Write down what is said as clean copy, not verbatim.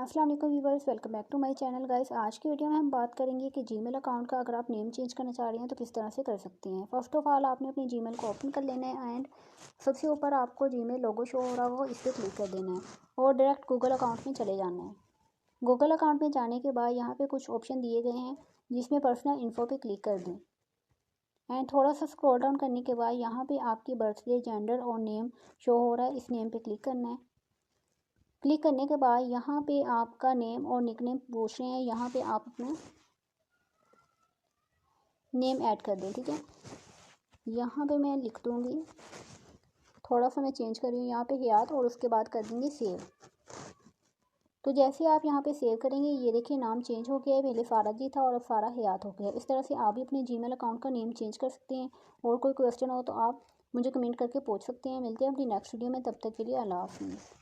अस्सलाम वालेकुम viewers, welcome back to my channel guys. आज की वीडियो में हम बात करेंगे कि जीमेल अकाउंट का अगर आप नेम चेंज करना चाह रहे हैं तो किस तरह से कर सकते हैं। फर्स्ट ऑफ ऑल आपने अपनी जीमेल को ओपन कर लेना है एंड सबसे ऊपर आपको जीमेल लोगो शो हो रहा होगा, इस पर क्लिक कर देना है और डायरेक्ट गूगल अकाउंट में चले जाना है। गूगल अकाउंट में जाने के बाद यहाँ पर कुछ ऑप्शन दिए गए हैं जिसमें पर्सनल इन्फो पर क्लिक कर दें एंड थोड़ा सा स्क्रॉल डाउन करने के बाद यहाँ पर आपकी बर्थडे, जेंडर और नेम शो हो रहा है, इस नेम पर क्लिक करना है। क्लिक करने के बाद यहाँ पे आपका नेम और निकनेम पूछ रहे हैं, यहाँ पे आप अपना नेम ऐड कर दें। ठीक है, यहाँ पे मैं लिख दूँगी, थोड़ा सा मैं चेंज कर रही हूँ यहाँ पे हयात, और उसके बाद कर देंगे सेव। तो जैसे आप यहाँ पे सेव करेंगे ये देखिए नाम चेंज हो गया है, पहले फारा जी था और अब फारा हयात हो गया है। इस तरह से आप भी अपने जीमेल अकाउंट का नेम चेंज कर सकते हैं। और कोई क्वेश्चन हो तो आप मुझे कमेंट करके पूछ सकते हैं। मिलते हैं अपनी नेक्स्ट वीडियो में, तब तक के लिए अल्लाह हाफ़िज़।